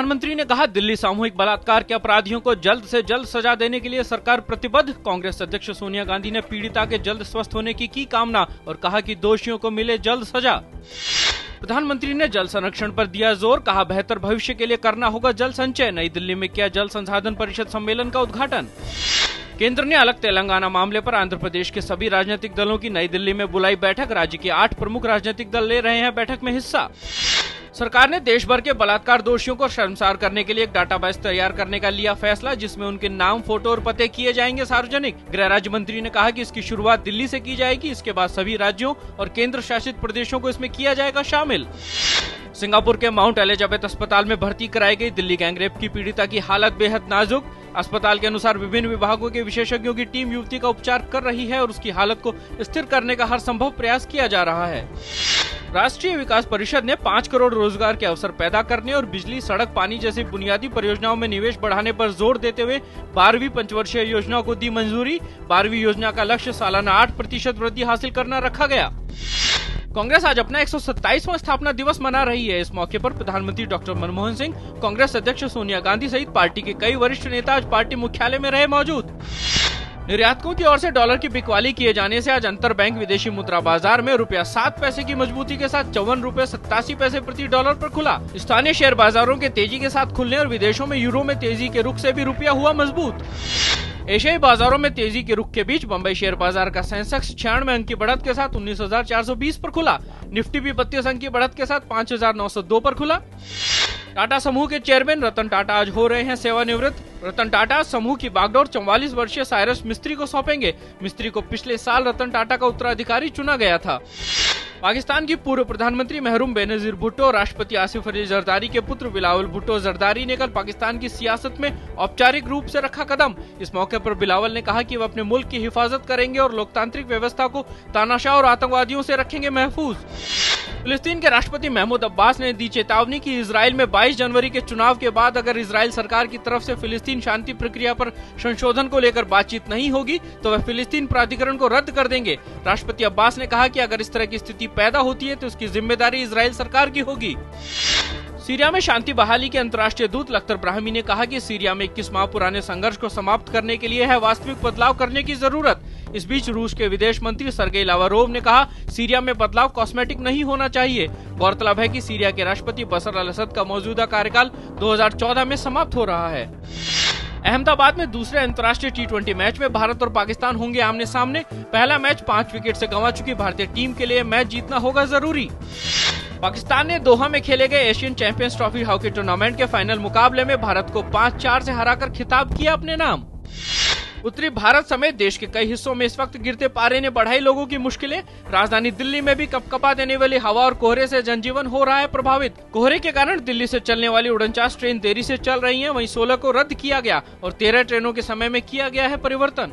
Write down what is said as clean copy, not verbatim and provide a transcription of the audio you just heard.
प्रधानमंत्री ने कहा, दिल्ली सामूहिक बलात्कार के अपराधियों को जल्द से जल्द सजा देने के लिए सरकार प्रतिबद्ध। कांग्रेस अध्यक्ष सोनिया गांधी ने पीड़िता के जल्द स्वस्थ होने की कामना और कहा कि दोषियों को मिले जल्द सजा। प्रधानमंत्री ने जल संरक्षण पर दिया जोर, कहा बेहतर भविष्य के लिए करना होगा जल संचय। नई दिल्ली में किया जल संसाधन परिषद सम्मेलन का उद्घाटन। केंद्र ने अलग तेलंगाना मामले पर आंध्र प्रदेश के सभी राजनीतिक दलों की नई दिल्ली में बुलाई बैठक। राज्य के 8 प्रमुख राजनीतिक दल ले रहे हैं बैठक में हिस्सा। सरकार ने देश भर के बलात्कार दोषियों को शर्मसार करने के लिए एक डाटाबेस तैयार करने का लिया फैसला, जिसमें उनके नाम, फोटो और पते किए जाएंगे सार्वजनिक। गृह राज्य मंत्री ने कहा कि इसकी शुरुआत दिल्ली से की जाएगी, इसके बाद सभी राज्यों और केंद्र शासित प्रदेशों को इसमें किया जाएगा शामिल। सिंगापुर के माउंट एलिजाबेथ अस्पताल में भर्ती कराई गई दिल्ली गैंगरेप की पीड़िता की हालत बेहद नाजुक। अस्पताल के अनुसार विभिन्न विभागों के विशेषज्ञों की टीम युवती का उपचार कर रही है और उसकी हालत को स्थिर करने का हर संभव प्रयास किया जा रहा है। राष्ट्रीय विकास परिषद ने 5 करोड़ रोजगार के अवसर पैदा करने और बिजली, सड़क, पानी जैसी बुनियादी परियोजनाओं में निवेश बढ़ाने पर जोर देते हुए 12वीं पंचवर्षीय योजना को दी मंजूरी। 12वीं योजना का लक्ष्य सालाना 8% वृद्धि हासिल करना रखा गया। कांग्रेस आज अपना 127वां स्थापना दिवस मना रही है। इस मौके पर प्रधानमंत्री डॉक्टर मनमोहन सिंह, कांग्रेस अध्यक्ष सोनिया गांधी सहित पार्टी के कई वरिष्ठ नेता आज पार्टी मुख्यालय में रहे मौजूद। निर्यातकों की ओर से डॉलर की बिकवाली किए जाने से आज अंतर बैंक विदेशी मुद्रा बाजार में ₹7 की मजबूती के साथ ₹54.87 प्रति डॉलर पर खुला। स्थानीय शेयर बाजारों के तेजी के साथ खुलने और विदेशों में यूरो में तेजी के रुख से भी रुपया हुआ मजबूत। एशियाई बाजारों में तेजी के रुख के बीच बंबई शेयर बाजार का सेंसेक्स 96 अंक की बढ़त के साथ 19,420 पर खुला। निफ्टी भी 32 अंक की बढ़त के साथ 5,902 पर खुला। टाटा समूह के चेयरमैन रतन टाटा आज हो रहे हैं सेवानिवृत्त। रतन टाटा समूह की बागडोर 44 वर्षीय साइरस मिस्त्री को सौंपेंगे। मिस्त्री को पिछले साल रतन टाटा का उत्तराधिकारी चुना गया था। पाकिस्तान की पूर्व प्रधानमंत्री महरूम बेनजीर भुट्टो और राष्ट्रपति आसिफ अली जरदारी के पुत्र बिलावल भुट्टो जरदारी ने कल पाकिस्तान की सियासत में औपचारिक रूप से रखा कदम। इस मौके पर बिलावल ने कहा कि वह अपने मुल्क की हिफाजत करेंगे और लोकतांत्रिक व्यवस्था को तानाशाह और आतंकवादियों से रखेंगे महफूज। फिलिस्तीन के राष्ट्रपति महमूद अब्बास ने दी चेतावनी कि इजराइल में 22 जनवरी के चुनाव के बाद अगर इजराइल सरकार की तरफ से फिलिस्तीन शांति प्रक्रिया पर संशोधन को लेकर बातचीत नहीं होगी तो वह फिलिस्तीन प्राधिकरण को रद्द कर देंगे। राष्ट्रपति अब्बास ने कहा कि अगर इस तरह की स्थिति पैदा होती है तो उसकी जिम्मेदारी इजराइल सरकार की होगी। सीरिया में शांति बहाली के अंतर्राष्ट्रीय दूत लख्तर ब्राहिमी ने कहा कि सीरिया में 21 माह पुराने संघर्ष को समाप्त करने के लिए है वास्तविक बदलाव करने की जरूरत। इस बीच रूस के विदेश मंत्री सर्गेई लावरोव ने कहा, सीरिया में बदलाव कॉस्मेटिक नहीं होना चाहिए। गौरतलब है कि सीरिया के राष्ट्रपति बशर अल असद का मौजूदा कार्यकाल 2014 में समाप्त हो रहा है। अहमदाबाद में दूसरे अंतर्राष्ट्रीय T20 मैच में भारत और पाकिस्तान होंगे आमने सामने। पहला मैच 5 विकेट से गंवा चुकी भारतीय टीम के लिए मैच जीतना होगा जरूरी। पाकिस्तान ने दोहा में खेले गए Asian champions trophy hockey tournament के फाइनल मुकाबले में भारत को 5-4 से हराकर खिताब किया अपने नाम। उत्तरी भारत समेत देश के कई हिस्सों में इस वक्त गिरते पारे ने बढ़ाई लोगों की मुश्किलें। राजधानी दिल्ली में भी कपकपा देने वाली हवा और कोहरे से जनजीवन हो रहा है प्रभावित। कोहरे के कारण दिल्ली से चलने वाली 49 ट्रेन देरी से चल रही हैं, वहीं 16 को रद्द किया गया और 13 ट्रेनों के समय में किया गया है परिवर्तन।